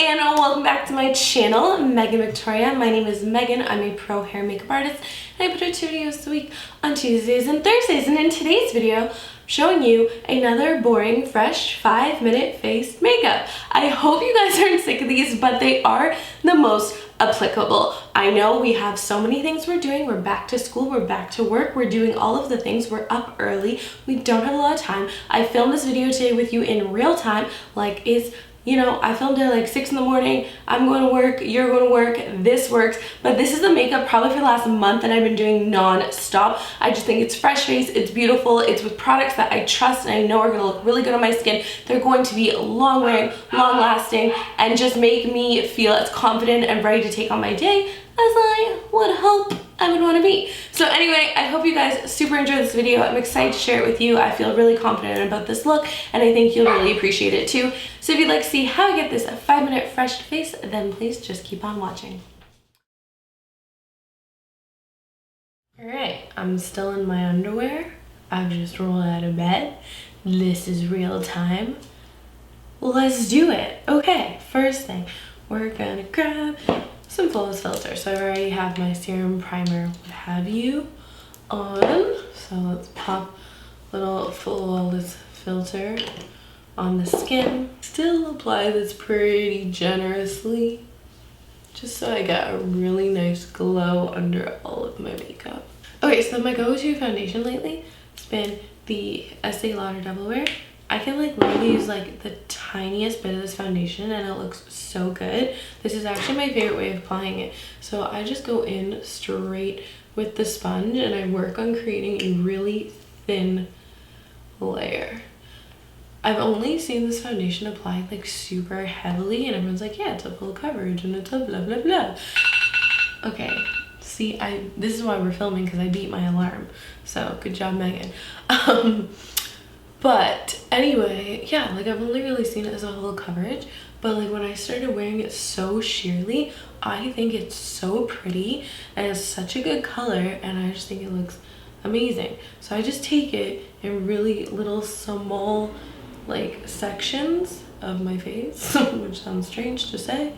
and welcome back to my channel, Megan Victoria. My name is Megan. I'm a pro hair makeup artist and I put out 2 videos a week on Tuesdays and Thursdays. And in today's video, I'm showing you another boring, fresh 5-minute face makeup. I hope you guys aren't sick of these, but they are the most applicable. I know we have so many things we're doing. We're back to school, we're back to work, we're doing all of the things. We're up early, we don't have a lot of time. I filmed this video today with you in real time, like I filmed it at like 6 in the morning. I'm going to work, you're going to work, this works. But this is the makeup probably for the last month that I've been doing non-stop. I just think it's fresh face, it's beautiful, it's with products that I trust and I know are going to look really good on my skin. They're going to be long wearing, long lasting, and just make me feel as confident and ready to take on my day as I would hope I would want to be. So anyway, I hope you guys super enjoy this video. I'm excited to share it with you. I feel really confident about this look and I think you'll really appreciate it too. So if you'd like to see how I get this 5-minute fresh face, then please just keep on watching. Alright, I'm still in my underwear. I've just rolled out of bed. This is real time. Let's do it. Okay, first thing, we're gonna grab some Flawless filter. So I already have my serum, primer, what have you on. So let's pop little Flawless filter on the skin. Still apply this pretty generously, just so I get a really nice glow under all of my makeup. Okay, so my go-to foundation lately has been the Estee Lauder Double Wear. I can like literally use like the tiniest bit of this foundation and it looks so good. This is actually my favorite way of applying it. So I just go in straight with the sponge and I work on creating a really thin layer. I've only seen this foundation applied like super heavily and everyone's like, yeah, it's a full coverage and it's a blah blah blah. Okay, see, this is why we're filming, because I beat my alarm. So good job, Megan. But anyway, yeah, like I've only really seen it as a whole coverage, but like when I started wearing it so sheerly, I think it's so pretty and it's such a good color and I just think it looks amazing. So I just take it in really little small like sections of my face, which sounds strange to say,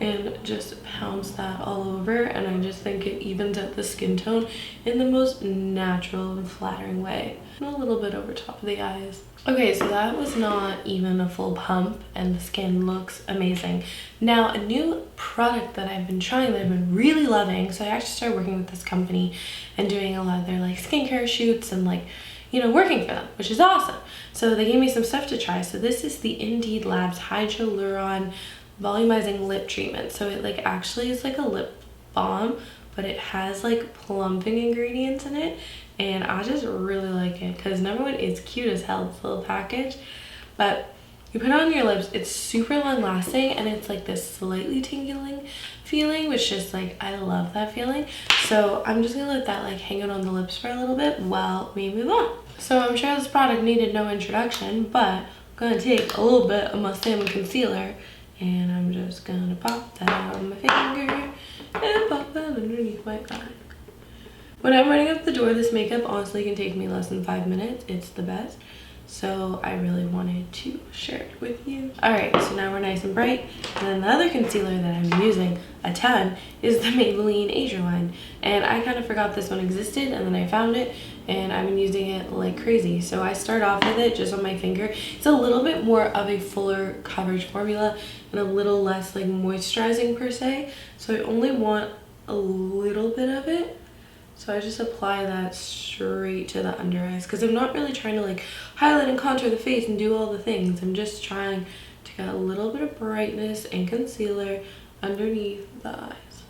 and just pounds that all over, and I just think it evens out the skin tone in the most natural and flattering way. And a little bit over top of the eyes. Okay, so that was not even a full pump and the skin looks amazing. Now, a new product that I've been trying that I've been really loving, so I actually started working with this company and doing a lot of their like skincare shoots and like, you know, working for them, which is awesome. So they gave me some stuff to try. So this is the Indeed Labs Hydroluron Volumizing Lip Treatment. So it like actually is like a lip balm, but it has like plumping ingredients in it, and I just really like it because number one, it's cute as hell, this little package, but you put it on your lips, it's super long lasting and it's like this slightly tingling feeling, which just like I love that feeling. So I'm just gonna let that like hang out on the lips for a little bit while we move on. So I'm sure this product needed no introduction, but I'm gonna take a little bit of my Salmon concealer and I'm just gonna pop that on my finger and pop that underneath my eye. When I'm running out the door, this makeup honestly can take me less than 5 minutes. It's the best. So I really wanted to share it with you. Alright, so now we're nice and bright. And then the other concealer that I'm using a ton is the Maybelline Asia line. And I kind of forgot this one existed and then I found it and I've been using it like crazy. So I start off with it just on my finger. It's a little bit more of a fuller coverage formula and a little less like moisturizing per se. So I only want a little bit of it. So I just apply that straight to the under eyes because I'm not really trying to like highlight and contour the face and do all the things. I'm just trying to get a little bit of brightness and concealer underneath the eyes.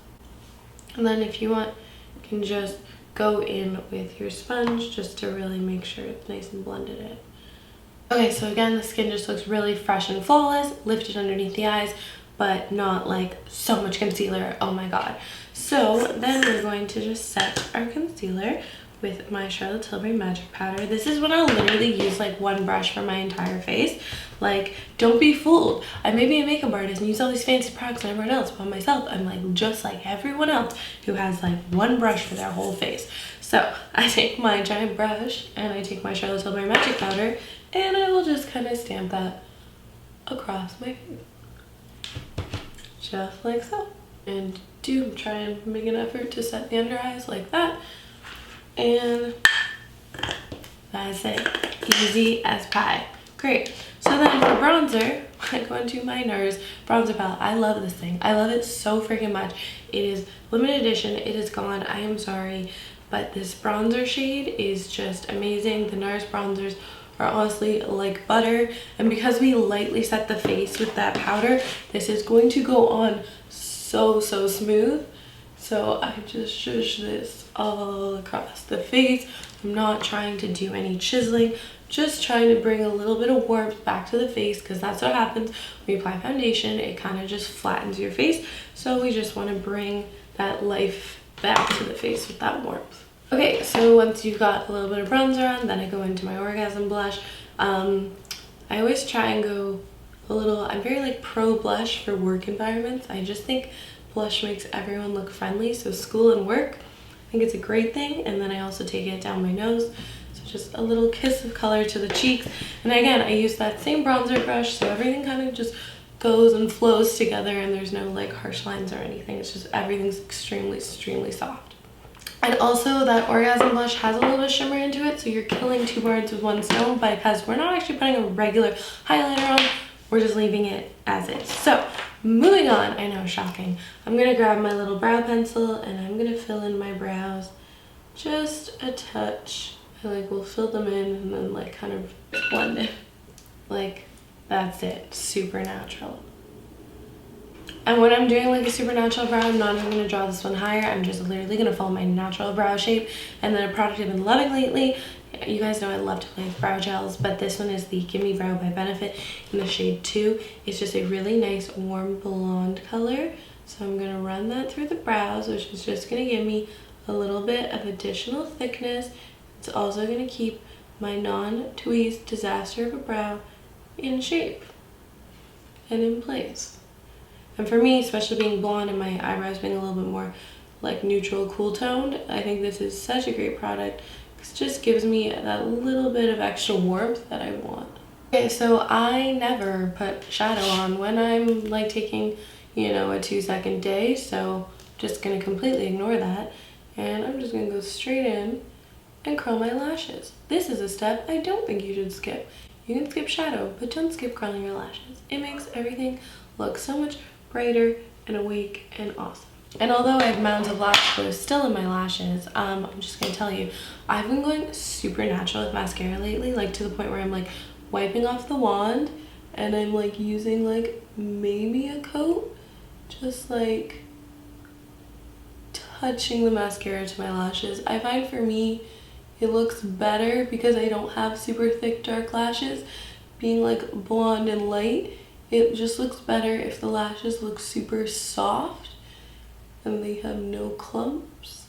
And then if you want, you can just go in with your sponge just to really make sure it's nice and blended in. Okay, so again, the skin just looks really fresh and flawless, lifted underneath the eyes, but not like so much concealer, oh my god. So then we're going to just set our concealer with my Charlotte Tilbury Magic Powder. This is when I'll literally use like one brush for my entire face. Like, don't be fooled. I may be a makeup artist and use all these fancy products and everyone else, but myself, I'm like just like everyone else who has like one brush for their whole face. So I take my giant brush and I take my Charlotte Tilbury Magic Powder and I will just kind of stamp that across my face. just like so. And do try and make an effort to set the under eyes like that. And that's it. Easy as pie. Great. So then for bronzer, I go into my NARS bronzer palette. I love this thing. I love it so freaking much. It is limited edition. It is gone. I am sorry. But this bronzer shade is just amazing. The NARS bronzers are honestly like butter. And because we lightly set the face with that powder, this is going to go on so smooth. So I just shush this all across the face. I'm not trying to do any chiseling, just trying to bring a little bit of warmth back to the face, because that's what happens when you apply foundation. It kind of just flattens your face. So we just want to bring that life back to the face with that warmth. Okay, so once you've got a little bit of bronzer on, then I go into my Orgasm blush. I always try and go a little, I'm very like pro blush for work environments. I just think blush makes everyone look friendly. So school and work, I think it's a great thing. And then I also take it down my nose. So just a little kiss of color to the cheeks. And again, I use that same bronzer brush, so everything kind of just goes and flows together, and there's no like harsh lines or anything. It's just everything's extremely soft. And also that Orgasm blush has a little bit of shimmer into it, so you're killing two birds with one stone, because we're not actually putting a regular highlighter on, we're just leaving it as is. So moving on, I know, shocking. I'm gonna grab my little brow pencil and I'm gonna fill in my brows just a touch. I like will fill them in and then like kind of blend it. Like that's it, super natural. And when I'm doing like a super natural brow, I'm not even going to draw this one higher. I'm just literally going to follow my natural brow shape. And then a product I've been loving lately, you guys know I love to play with brow gels, but this one is the Gimme Brow by Benefit in the shade 2. It's just a really nice warm blonde color. So I'm going to run that through the brows, which is just going to give me a little bit of additional thickness. It's also going to keep my non-tweezed disaster of a brow in shape and in place. And for me, especially being blonde and my eyebrows being a little bit more like neutral, cool toned, I think this is such a great product because it just gives me that little bit of extra warmth that I want. Okay, so I never put shadow on when I'm like taking, you know, a 2-second day. So I'm just gonna completely ignore that. And I'm just gonna go straight in and curl my lashes. This is a step I don't think you should skip. You can skip shadow, but don't skip curling your lashes. It makes everything look so much brighter and awake and awesome. And although I have mounds of lash glue still in my lashes, I'm just gonna tell you, I've been going super natural with mascara lately, like to the point where I'm like wiping off the wand and I'm like using like maybe a coat, just like touching the mascara to my lashes. I find for me it looks better because I don't have super thick dark lashes. Being like blonde and light, it just looks better if the lashes look super soft and they have no clumps.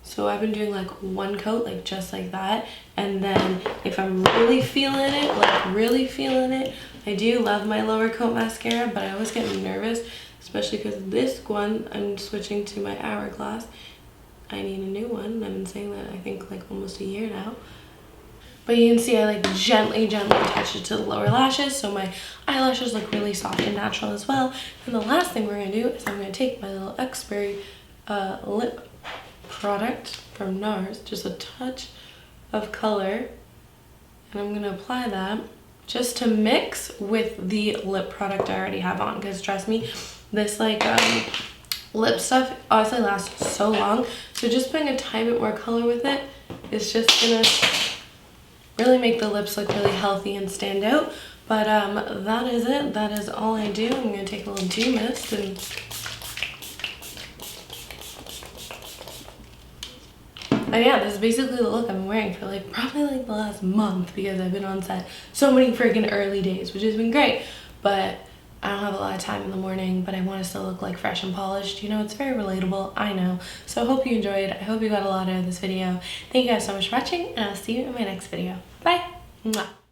So I've been doing like one coat, like just like that. And then if I'm really feeling it, like really feeling it, I do love my lower coat mascara, but I always get nervous, especially because this one, I'm switching to my Hourglass. I need a new one. I've been saying that I think like almost a year now. But you can see I like gently touch it to the lower lashes, so my eyelashes look really soft and natural as well. And the last thing we're gonna do is I'm gonna take my little X-Berry lip product from NARS, just a touch of color, and I'm gonna apply that just to mix with the lip product I already have on, because trust me, this like lip stuff honestly lasts so long. So just putting a tiny bit more color with it is just gonna really make the lips look really healthy and stand out. But that is it. That is all I do. I'm gonna take a little dew mist and yeah, this is basically the look I've been wearing for like probably like the last month, because I've been on set so many freaking early days, which has been great. But I don't have a lot of time in the morning, but I want to still look like fresh and polished. You know, it's very relatable, I know. So I hope you enjoyed. I hope you got a lot out of this video. Thank you guys so much for watching, and I'll see you in my next video. Bye! Mwah.